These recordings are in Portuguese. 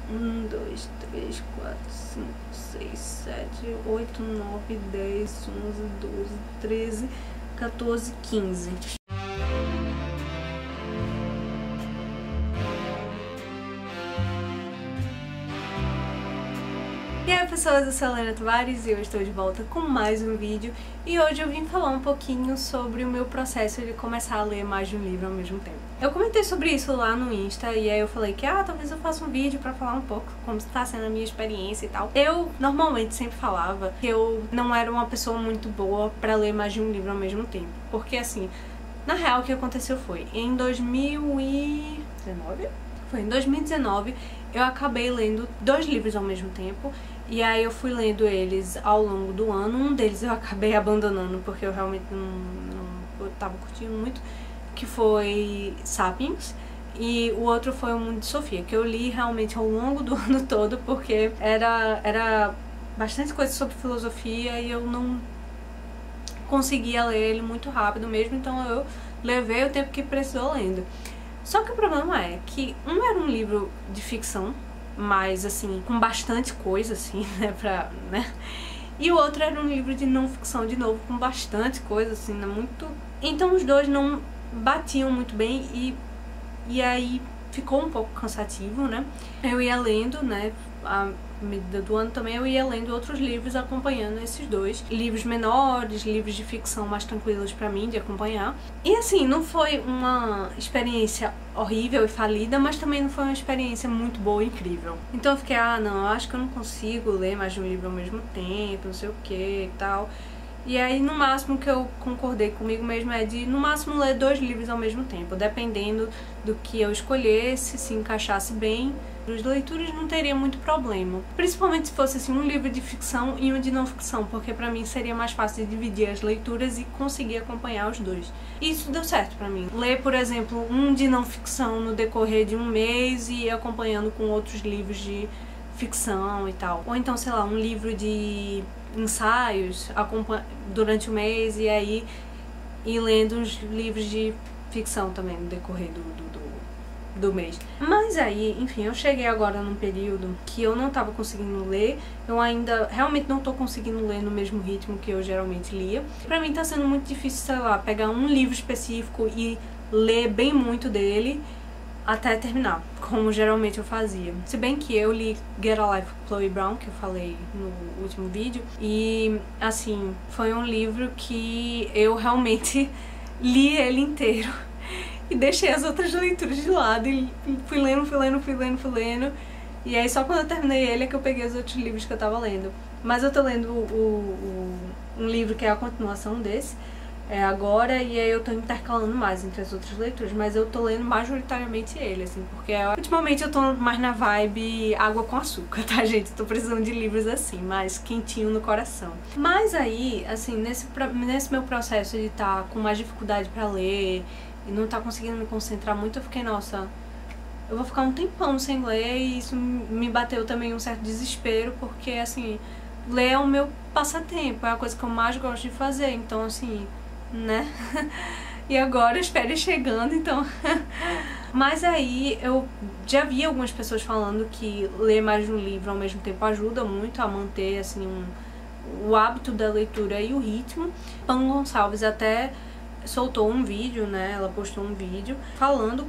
1, 2, 3, 4, 5, 6, 7, 8, 9, 10, 11, 12, 13, 14, 15. E aí pessoas, eu sou a Helena Tavares e eu estou de volta com mais um vídeo. E hoje eu vim falar um pouquinho sobre o meu processo de começar a ler mais de um livro ao mesmo tempo. Eu comentei sobre isso lá no Insta e aí eu falei que talvez eu faça um vídeo pra falar um pouco como está sendo a minha experiência e tal. Eu normalmente sempre falava que eu não era uma pessoa muito boa pra ler mais de um livro ao mesmo tempo. Porque assim, na real o que aconteceu foi, em 2019? Foi em 2019 eu acabei lendo 2 livros ao mesmo tempo. E aí eu fui lendo eles ao longo do ano. Um deles eu acabei abandonando porque eu realmente não tava curtindo muito, que foi Sapiens. E o outro foi O Mundo de Sofia, que eu li realmente ao longo do ano todo, porque era bastante coisa sobre filosofia e eu não conseguia ler ele muito rápido mesmo, então eu levei o tempo que precisou lendo. Só que o problema é que era um livro de ficção, mas assim, com bastante coisa assim, né, e o outro era um livro de não ficção, de novo, com bastante coisa assim, né, muito... Então os dois não batiam muito bem e aí ficou um pouco cansativo, né. Eu ia lendo, né, à medida do ano também eu ia lendo outros livros acompanhando esses dois. Livros menores, livros de ficção mais tranquilos pra mim de acompanhar. E assim, não foi uma experiência horrível e falida, mas também não foi uma experiência muito boa e incrível. Então eu fiquei, não, eu acho que eu não consigo ler mais de um livro ao mesmo tempo, não sei o que e tal. E aí, no máximo que eu concordei comigo mesmo é de, no máximo, ler 2 livros ao mesmo tempo, dependendo do que eu escolhesse, se encaixasse bem. As leituras não teria muito problema, principalmente se fosse assim, um livro de ficção e um de não ficção, porque pra mim seria mais fácil de dividir as leituras e conseguir acompanhar os dois. E isso deu certo pra mim. Ler, por exemplo, um de não ficção no decorrer de um mês e ir acompanhando com outros livros de ficção e tal. Ou então, sei lá, um livro de ensaios durante o mês e aí ir lendo uns livros de ficção também no decorrer do mês. Mas aí, enfim, eu cheguei agora num período que eu não tava conseguindo ler, eu ainda realmente não tô conseguindo ler no mesmo ritmo que eu geralmente lia. Pra mim tá sendo muito difícil, sei lá, pegar um livro específico e ler bem muito dele até terminar, como geralmente eu fazia. Se bem que eu li Get a Life com Chloe Brown, que eu falei no último vídeo, e assim, foi um livro que eu realmente li ele inteiro e deixei as outras leituras de lado e fui lendo, e aí só quando eu terminei ele é que eu peguei os outros livros que eu tava lendo. Mas eu tô lendo um livro que é a continuação desse, agora, e aí eu tô intercalando mais entre as outras leituras, mas eu tô lendo majoritariamente ele, assim, porque ultimamente eu tô mais na vibe água com açúcar, tá, gente? Tô precisando de livros assim, mais quentinho no coração. Mas aí, assim, nesse meu processo de tá com mais dificuldade pra ler e não tá conseguindo me concentrar muito, eu fiquei, nossa, eu vou ficar um tempão sem ler, e isso me bateu também um certo desespero, porque, assim, ler é o meu passatempo, é a coisa que eu mais gosto de fazer, então, assim, né? E agora as férias chegando, então... Mas aí eu já vi algumas pessoas falando que ler mais de um livro ao mesmo tempo ajuda muito a manter, assim, o hábito da leitura e o ritmo. Pan Gonçalves até soltou um vídeo, né? Ela postou um vídeo falando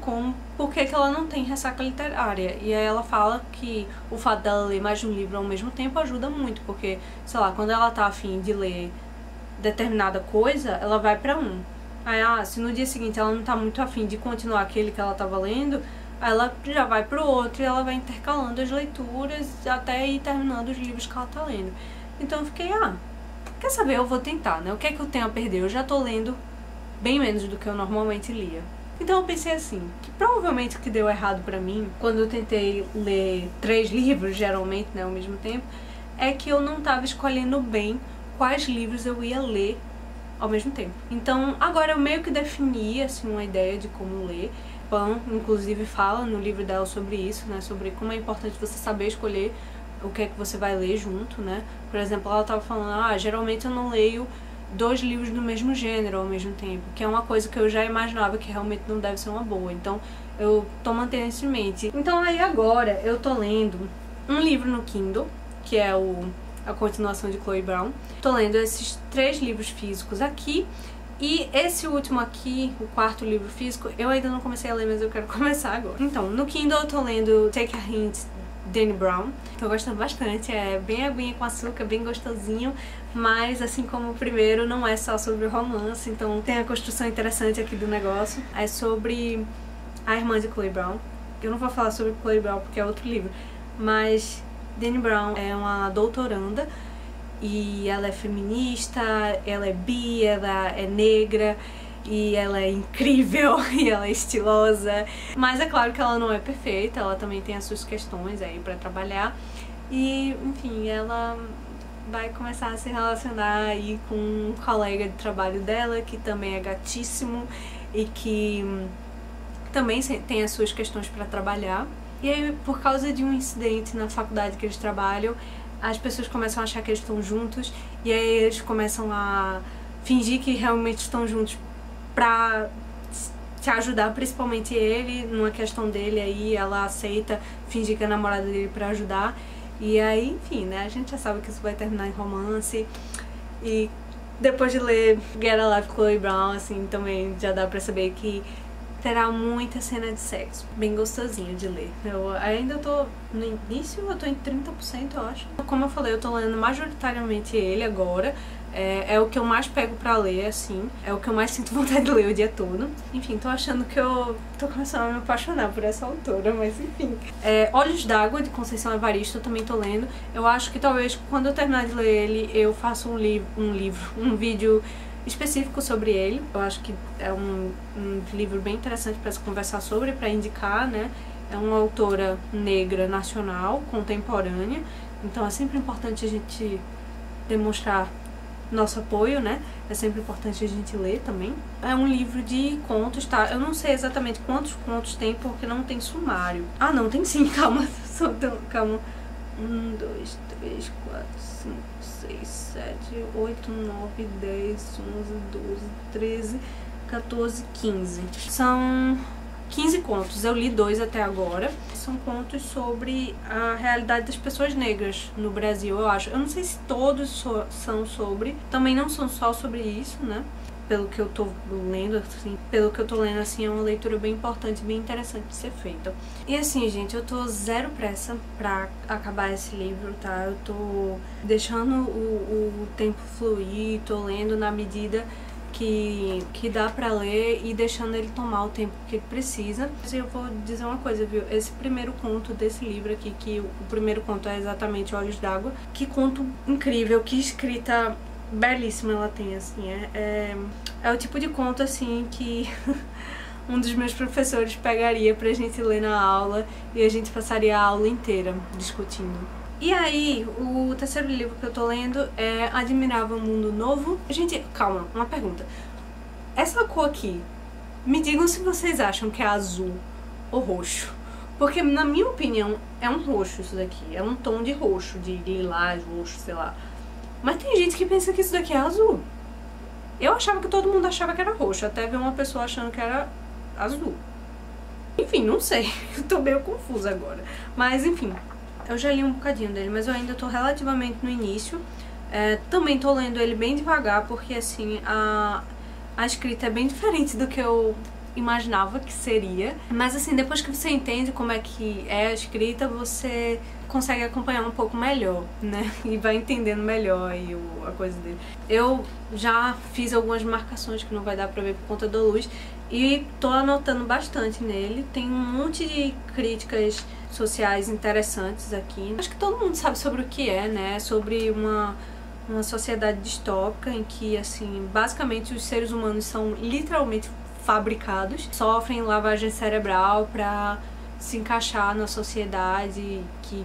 por que ela não tem ressaca literária. E aí ela fala que o fato dela ler mais de um livro ao mesmo tempo ajuda muito, porque, sei lá, quando ela tá afim de ler determinada coisa, ela vai pra um. Aí, se no dia seguinte ela não tá muito afim de continuar aquele que ela tava lendo, aí ela já vai pro outro e ela vai intercalando as leituras até ir terminando os livros que ela tá lendo. Então eu fiquei, quer saber, eu vou tentar, né? O que é que eu tenho a perder? Eu já tô lendo bem menos do que eu normalmente lia. Então eu pensei assim, que provavelmente o que deu errado pra mim, quando eu tentei ler 3 livros, geralmente, né, ao mesmo tempo, é que eu não tava escolhendo bem quais livros eu ia ler ao mesmo tempo. Então agora eu meio que defini, assim, uma ideia de como ler. Pan, inclusive, fala no livro dela sobre isso, né, sobre como é importante você saber escolher o que é que você vai ler junto, né. Por exemplo, ela tava falando, geralmente eu não leio 2 livros do mesmo gênero ao mesmo tempo, que é uma coisa que eu já imaginava que realmente não deve ser uma boa. Então eu tô mantendo isso em mente. Então aí agora eu tô lendo um livro no Kindle, que é a continuação de Chloe Brown. Tô lendo esses 3 livros físicos aqui. E esse último aqui, o 4º livro físico, eu ainda não comecei a ler, mas eu quero começar agora. Então, no Kindle eu tô lendo Take a Hint, Dani Brown. Tô gostando bastante, é bem aguinha com açúcar, bem gostosinho. Mas, assim como o primeiro, não é só sobre romance, então tem a construção interessante aqui do negócio. É sobre a irmã de Chloe Brown. Eu não vou falar sobre Chloe Brown porque é outro livro, mas Dani Brown é uma doutoranda e ela é feminista, ela é bi, ela é negra e ela é incrível e ela é estilosa. Mas é claro que ela não é perfeita, ela também tem as suas questões aí pra trabalhar. E, enfim, ela vai começar a se relacionar aí com um colega de trabalho dela que também é gatíssimo e que também tem as suas questões pra trabalhar. E aí, por causa de um incidente na faculdade que eles trabalham, as pessoas começam a achar que eles estão juntos e aí eles começam a fingir que realmente estão juntos pra te ajudar, principalmente ele, numa questão dele. Aí ela aceita fingir que é namorada dele pra ajudar. E aí, enfim, né, a gente já sabe que isso vai terminar em romance. E depois de ler Get a Life Chloe Brown, assim, também já dá pra saber que terá muita cena de sexo, bem gostosinho de ler. Eu ainda tô no início, eu tô em 30%, eu acho. Como eu falei, eu tô lendo majoritariamente ele agora. É o que eu mais pego pra ler, assim. É o que eu mais sinto vontade de ler o dia todo. Enfim, tô achando que eu tô começando a me apaixonar por essa autora, mas enfim. Olhos d'Água, de Conceição Evaristo, eu também tô lendo. Eu acho que talvez quando eu terminar de ler ele, eu faça um vídeo específico sobre ele. Eu acho que é um livro bem interessante para se conversar sobre, para indicar, né? É uma autora negra nacional, contemporânea, então é sempre importante a gente demonstrar nosso apoio, né? É sempre importante a gente ler também. É um livro de contos, tá? Eu não sei exatamente quantos contos tem, porque não tem sumário. Ah, não, tem sim, calma. Calma. 1, 2, 3, 4, 5, 6, 7, 8, 9, 10, 11, 12, 13, 14, 15. São 15 contos. Eu li 2 até agora. São contos sobre a realidade das pessoas negras no Brasil, eu acho. Eu não sei se todos são sobre. Também não são só sobre isso, né? Pelo que eu tô lendo, assim, é uma leitura bem importante, bem interessante de ser feita. E assim, gente, eu tô zero pressa pra acabar esse livro, tá? Eu tô deixando o tempo fluir, tô lendo na medida que dá pra ler e deixando ele tomar o tempo que ele precisa. Mas eu vou dizer uma coisa, viu? Esse primeiro conto desse livro aqui, que o primeiro conto é exatamente Olhos d'Água, que conto incrível, que escrita belíssima ela tem, assim, é o tipo de conto, assim, que um dos meus professores pegaria pra gente ler na aula e a gente passaria a aula inteira discutindo. E aí, o terceiro livro que eu tô lendo é Admirável Mundo Novo. Gente, calma, uma pergunta. Essa cor aqui, me digam se vocês acham que é azul ou roxo. Porque, na minha opinião, é um roxo isso daqui. É um tom de roxo, de lilás, roxo, sei lá. Mas tem gente que pensa que isso daqui é azul. Eu achava que todo mundo achava que era roxo, até ver uma pessoa achando que era azul. Enfim, não sei. Eu tô meio confusa agora. Mas, enfim, eu já li um bocadinho dele, mas eu ainda tô relativamente no início. Também tô lendo ele bem devagar, porque, assim, a escrita é bem diferente do que eu imaginava que seria. Mas, assim, depois que você entende como é que é a escrita, você consegue acompanhar um pouco melhor, né? E vai entendendo melhor aí a coisa dele. Eu já fiz algumas marcações que não vai dar pra ver por conta da luz e tô anotando bastante nele. Tem um monte de críticas sociais interessantes aqui. Acho que todo mundo sabe sobre o que é, né? Sobre uma sociedade distópica em que, assim, basicamente os seres humanos são literalmente fabricados, sofrem lavagem cerebral pra se encaixar na sociedade que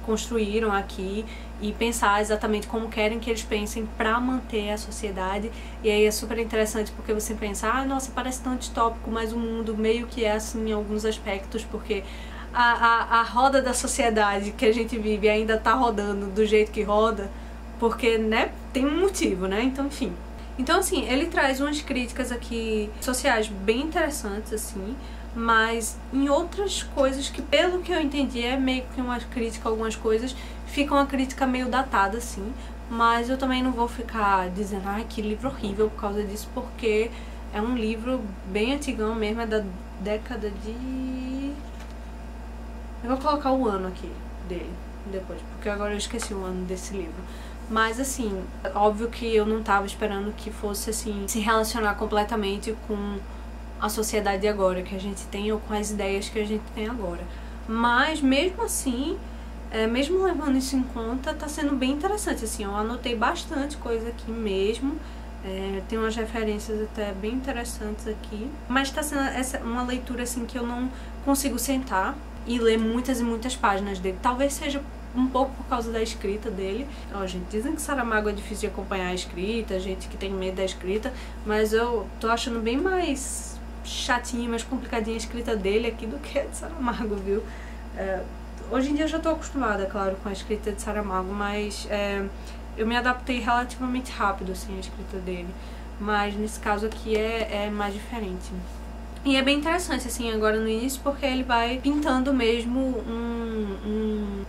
construíram aqui e pensar exatamente como querem que eles pensem pra manter a sociedade. E aí é super interessante porque você pensa, ah, nossa, parece tão distópico, mas o mundo meio que é assim em alguns aspectos, porque a roda da sociedade que a gente vive ainda tá rodando do jeito que roda, porque, né, tem um motivo, né? Então, enfim. Então, assim, ele traz umas críticas aqui sociais bem interessantes, assim, mas em outras coisas que, pelo que eu entendi, é meio que uma crítica a algumas coisas, fica uma crítica meio datada, assim, mas eu também não vou ficar dizendo, ai, que livro horrível por causa disso, porque é um livro bem antigão mesmo, é da década de... Eu vou colocar o ano aqui dele depois, porque agora eu esqueci o ano desse livro. Mas, assim, óbvio que eu não tava esperando que fosse, assim, se relacionar completamente com a sociedade agora que a gente tem ou com as ideias que a gente tem agora. Mas, mesmo assim, mesmo levando isso em conta, tá sendo bem interessante, assim. Eu anotei bastante coisa aqui mesmo. Tem umas referências até bem interessantes aqui. Mas tá sendo uma leitura, assim, que eu não consigo sentar e ler muitas e muitas páginas dele. Talvez seja um pouco por causa da escrita dele. Ó, gente, dizem que Saramago é difícil de acompanhar a escrita, gente que tem medo da escrita, mas eu tô achando bem mais chatinha, mais complicadinha a escrita dele aqui do que a de Saramago, viu? Hoje em dia eu já tô acostumada, claro, com a escrita de Saramago, mas eu me adaptei relativamente rápido, assim, à escrita dele. Mas nesse caso aqui é mais diferente. E é bem interessante, assim, agora no início, porque ele vai pintando mesmo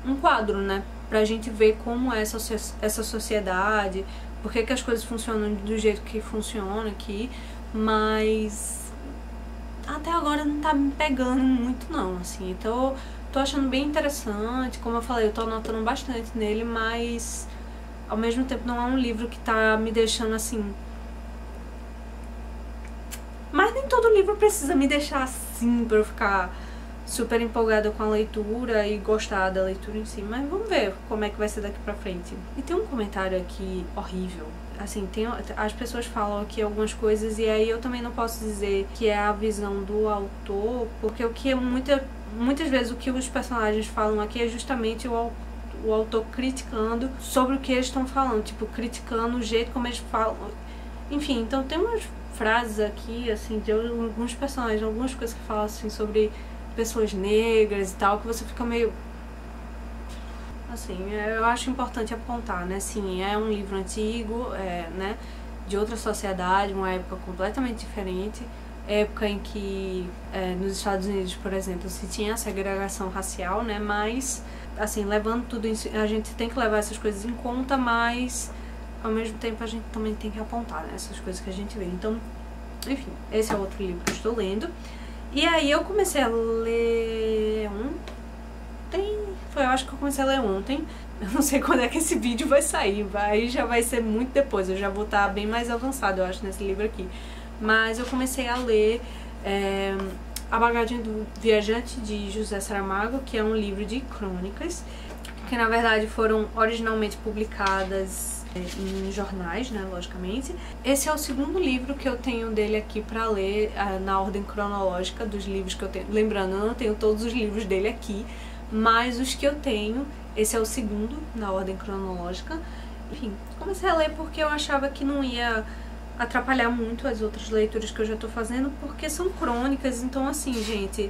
um quadro, né? Pra gente ver como é essa sociedade, por que as coisas funcionam do jeito que funcionam aqui, mas até agora não tá me pegando muito não, assim. Então, tô achando bem interessante, como eu falei, eu tô anotando bastante nele, mas ao mesmo tempo não é um livro que tá me deixando, assim... Mas nem todo livro precisa me deixar assim pra eu ficar super empolgada com a leitura e gostar da leitura em si. Mas vamos ver como é que vai ser daqui pra frente. E tem um comentário aqui horrível. Assim, as pessoas falam aqui algumas coisas e aí eu também não posso dizer que é a visão do autor, porque o que muitas vezes o que os personagens falam aqui é justamente o autor criticando sobre o que eles estão falando. Tipo, criticando o jeito como eles falam. Enfim, então tem umas frases aqui, assim, de alguns personagens, algumas coisas que falam, assim, sobre pessoas negras e tal, que você fica meio... Assim, eu acho importante apontar, né, sim, é um livro antigo, né, de outra sociedade, uma época completamente diferente, época em que, nos Estados Unidos, por exemplo, se tinha essa segregação racial, né, mas, assim, levando tudo isso, a gente tem que levar essas coisas em conta, mas... ao mesmo tempo a gente também tem que apontar, né, essas coisas que a gente vê. Então, enfim, esse é outro livro que eu estou lendo. E aí eu comecei a ler ontem, eu acho que eu comecei a ler ontem. Eu não sei quando é que esse vídeo vai sair, já vai ser muito depois, eu já vou estar bem mais avançado, eu acho, nesse livro aqui. Mas eu comecei a ler A Bagagem do Viajante, de José Saramago, que é um livro de crônicas, que na verdade foram originalmente publicadas em jornais, né, logicamente. Esse é o segundo livro que eu tenho dele aqui pra ler na ordem cronológica dos livros que eu tenho. Lembrando, eu não tenho todos os livros dele aqui, mas os que eu tenho, esse é o segundo na ordem cronológica. Enfim, comecei a ler porque eu achava que não ia atrapalhar muito as outras leituras que eu já tô fazendo, porque são crônicas, então assim, gente...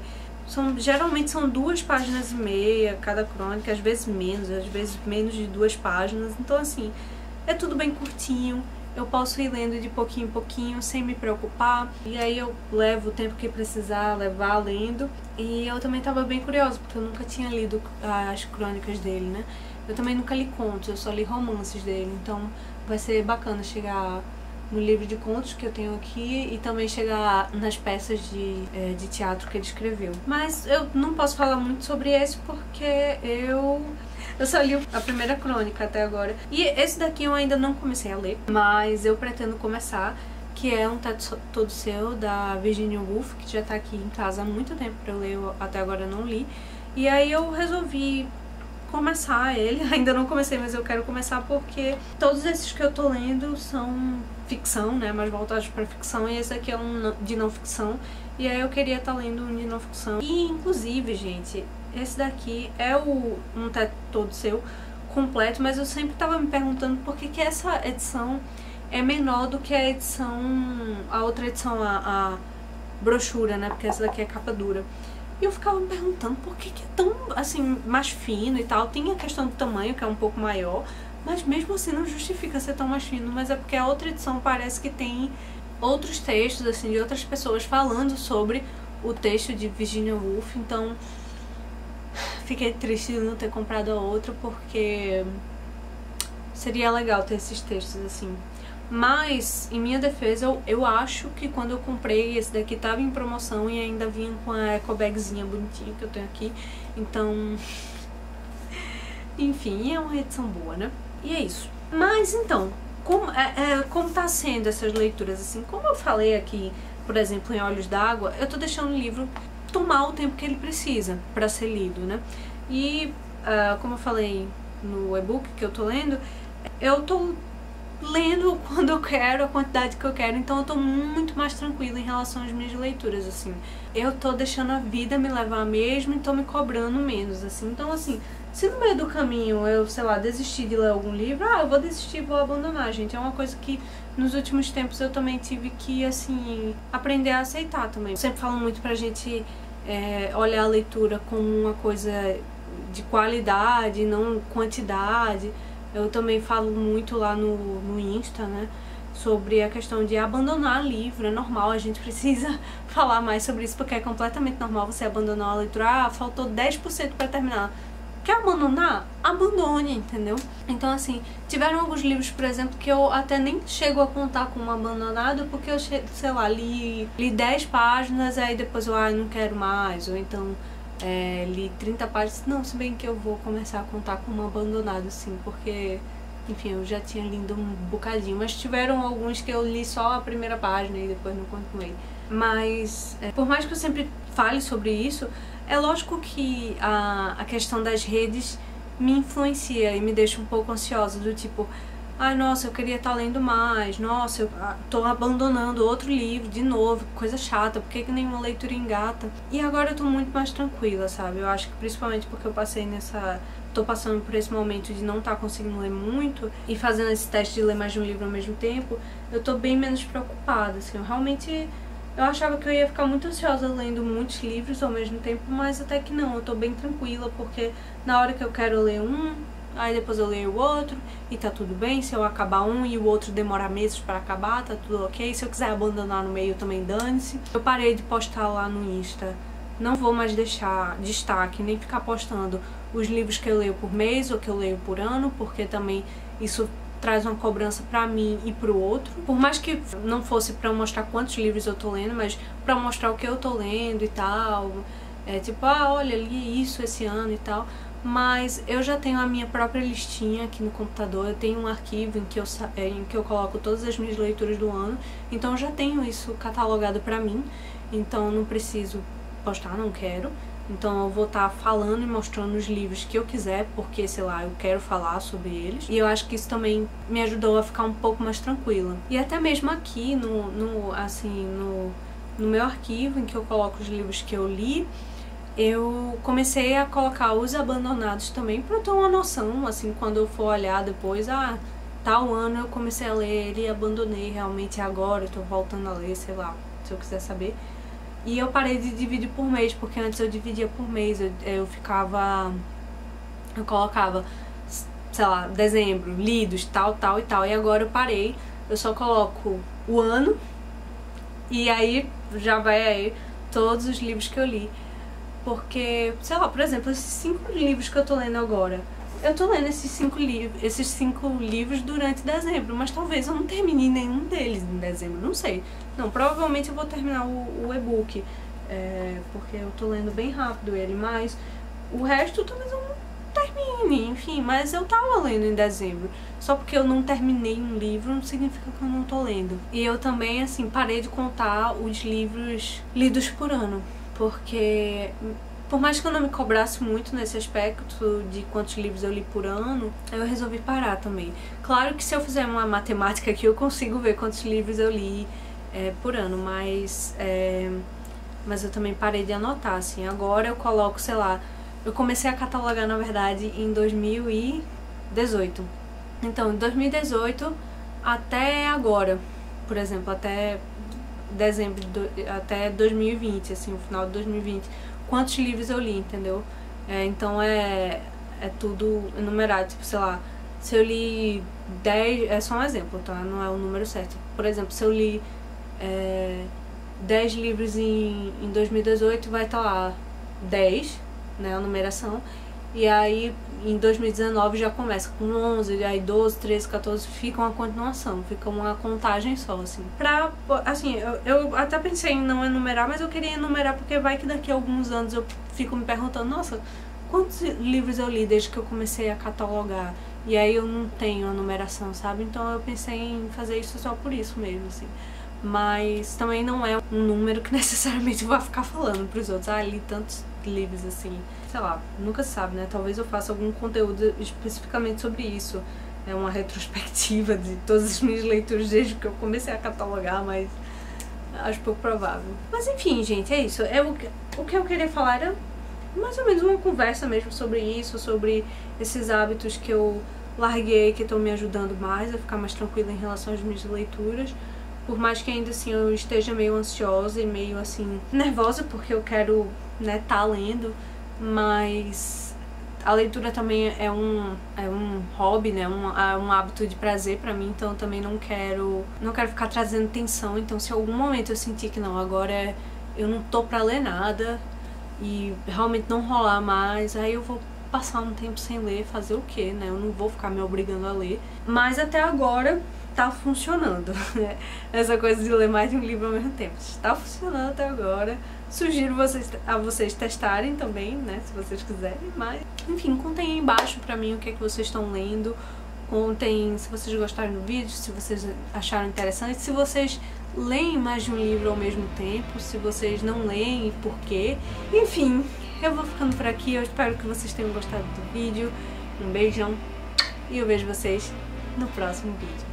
geralmente são 2,5 páginas cada crônica, às vezes menos de 2 páginas, então assim, é tudo bem curtinho, eu posso ir lendo de pouquinho em pouquinho, sem me preocupar, e aí eu levo o tempo que precisar levar lendo, e eu também tava bem curiosa, porque eu nunca tinha lido as crônicas dele, né, eu também nunca li contos, eu só li romances dele, então vai ser bacana chegar no livro de contos que eu tenho aqui e também chegar nas peças de teatro que ele escreveu. Mas eu não posso falar muito sobre esse porque eu só li a primeira crônica até agora. E esse daqui eu ainda não comecei a ler, mas eu pretendo começar, que é Um Teto Todo Seu, da Virginia Woolf, que já tá aqui em casa há muito tempo pra eu ler, até agora eu não li. E aí eu resolvi começar ele, ainda não comecei, mas eu quero começar porque todos esses que eu tô lendo são ficção, né, mais voltados pra ficção, e esse aqui é um de não ficção, e aí eu queria estar lendo um de não ficção. E inclusive, gente, esse daqui é Um Teto Todo Seu completo, mas eu sempre tava me perguntando por que essa edição é menor do que a outra edição, a brochura, né, porque essa daqui é capa dura. E eu ficava me perguntando por que é tão, assim, mais fino e tal. Tem a questão do tamanho, que é um pouco maior, Mas mesmo assim não justifica ser tão mais fino, mas é porque a outra edição parece que tem outros textos, assim, de outras pessoas falando sobre o texto de Virginia Woolf, então fiquei triste de não ter comprado a outra, porque seria legal ter esses textos, assim. Mas, em minha defesa, eu acho que quando eu comprei, esse daqui tava em promoção e ainda vinha com a eco bagzinha bonitinha que eu tenho aqui, então... Enfim, é uma edição boa, né? E é isso. Mas, então, como tá sendo essas leituras, assim, como eu falei aqui, por exemplo, em Olhos d'Água, eu tô deixando o livro tomar o tempo que ele precisa pra ser lido, né? E, como eu falei no e-book que eu tô lendo, eu tô lendo quando eu quero, a quantidade que eu quero, então eu tô muito mais tranquila em relação às minhas leituras, assim. Eu tô deixando a vida me levar mesmo e tô me cobrando menos, assim. Então, assim, se no meio do caminho eu, sei lá, desistir de ler algum livro, eu vou desistir, vou abandonar, gente. É uma coisa que nos últimos tempos eu também tive que, assim, aprender a aceitar também. Eu sempre falo muito pra gente olhar a leitura como uma coisa de qualidade, não quantidade. Eu também falo muito lá no Insta, né, sobre a questão de abandonar livro. É normal, a gente precisa falar mais sobre isso, porque é completamente normal você abandonar a leitura. Ah, faltou 10% pra terminar. Quer abandonar? Abandone, entendeu? Então, assim, tiveram alguns livros, por exemplo, que eu até nem chego a contar como abandonado, porque eu, sei lá, li 10 páginas, aí depois eu, não quero mais, ou então... li 30 páginas, não, se bem que eu vou começar a contar como abandonado, sim, porque, enfim, eu já tinha lido um bocadinho, mas tiveram alguns que eu li só a primeira página e depois não continuei. Mas, por mais que eu sempre fale sobre isso, é lógico que a questão das redes me influencia e me deixa um pouco ansiosa, do tipo... Ai, nossa, eu queria estar lendo mais, nossa, eu tô abandonando outro livro de novo, coisa chata, por que nenhuma leitura engata? E agora eu tô muito mais tranquila, sabe? Eu acho que principalmente porque eu tô passando por esse momento de não estar conseguindo ler muito e fazendo esse teste de ler mais de um livro ao mesmo tempo, eu tô bem menos preocupada, assim, eu achava que eu ia ficar muito ansiosa lendo muitos livros ao mesmo tempo, mas até que não, eu tô bem tranquila, porque na hora que eu quero ler aí depois eu leio o outro e tá tudo bem. Se eu acabar um e o outro demorar meses pra acabar, tá tudo ok. Se eu quiser abandonar no meio, também dane-se. Eu parei de postar lá no Insta. Não vou mais deixar destaque, nem ficar postando os livros que eu leio por mês ou que eu leio por ano, porque também isso traz uma cobrança pra mim e pro outro. Por mais que não fosse pra eu mostrar quantos livros eu tô lendo, mas pra mostrar o que eu tô lendo e tal. Tipo, olha, li isso esse ano e tal. Mas eu já tenho a minha própria listinha aqui no computador, eu tenho um arquivo em que eu coloco todas as minhas leituras do ano, então eu já tenho isso catalogado pra mim, então não preciso postar, não quero. Então eu vou estar falando e mostrando os livros que eu quiser, porque, sei lá, eu quero falar sobre eles. E eu acho que isso também me ajudou a ficar um pouco mais tranquila. E até mesmo aqui no meu arquivo, em que eu coloco os livros que eu li, eu comecei a colocar os abandonados também pra eu ter uma noção, assim, quando eu for olhar depois, tal ano eu comecei a ler ele e abandonei, realmente agora eu tô voltando a ler, sei lá, se eu quiser saber. E eu parei de dividir por mês, porque antes eu dividia por mês, eu colocava, sei lá, dezembro, lidos, tal e tal, e agora eu parei, eu só coloco o ano, e aí já vai aí todos os livros que eu li. Porque, sei lá, por exemplo, esses 5 livros que eu tô lendo agora, eu tô lendo esses 5 livros durante dezembro, mas talvez eu não termine nenhum deles em dezembro, não sei. Não, provavelmente eu vou terminar o e-book, porque eu tô lendo bem rápido ele, mas o resto talvez eu não termine, enfim, mas eu tava lendo em dezembro. Só porque eu não terminei um livro não significa que eu não tô lendo. E eu também, assim, parei de contar os livros lidos por ano. Porque, por mais que eu não me cobrasse muito nesse aspecto de quantos livros eu li por ano, eu resolvi parar também. Claro que se eu fizer uma matemática aqui, eu consigo ver quantos livros eu li por ano, mas eu também parei de anotar, assim. Agora eu coloco, sei lá, eu comecei a catalogar, na verdade, em 2018. Então, em 2018 até agora, por exemplo, até dezembro, até 2020, assim, o final de 2020, quantos livros eu li, entendeu? Então é tudo enumerado, tipo, sei lá, Se eu li 10, é só um exemplo, tá? Não é o número certo. Por exemplo, se eu li 10 livros em 2018, vai estar lá 10, né, a numeração. E aí em 2019 já começa com 11, aí 12, 13, 14, fica uma continuação, fica uma contagem só, assim. Eu até pensei em não enumerar, mas eu queria enumerar porque vai que daqui a alguns anos eu fico me perguntando, nossa, quantos livros eu li desde que eu comecei a catalogar? E aí eu não tenho a numeração, sabe? Então eu pensei em fazer isso só por isso mesmo, assim. Mas também não é um número que necessariamente eu vou ficar falando pros outros. Ah, li tantos livros, assim. Sei lá, nunca se sabe, né? Talvez eu faça algum conteúdo especificamente sobre isso. É uma retrospectiva de todas as minhas leituras desde que eu comecei a catalogar, mas acho pouco provável. Mas enfim, gente, é isso. O que eu queria falar era mais ou menos uma conversa mesmo sobre isso, sobre esses hábitos que eu larguei, que estão me ajudando mais a ficar mais tranquila em relação às minhas leituras. Por mais que ainda assim eu esteja meio ansiosa e meio assim nervosa, porque eu quero, né, tá lendo, mas a leitura também é um hobby, né, um hábito de prazer pra mim, então eu também não quero ficar trazendo tensão. Então se em algum momento eu sentir que não, agora eu não tô pra ler nada e realmente não rolar mais, aí eu vou passar um tempo sem ler, fazer o quê, né? Eu não vou ficar me obrigando a ler. Mas até agora tá funcionando, né? Essa coisa de ler mais de um livro ao mesmo tempo. Está funcionando até agora. Sugiro a vocês testarem também, né? Se vocês quiserem. Mas, enfim, contem aí embaixo pra mim o que é que vocês estão lendo. Contem se vocês gostaram do vídeo, se vocês acharam interessante, se vocês leem mais de um livro ao mesmo tempo, se vocês não leem e por quê. Enfim, eu vou ficando por aqui. Eu espero que vocês tenham gostado do vídeo. Um beijão e eu vejo vocês no próximo vídeo.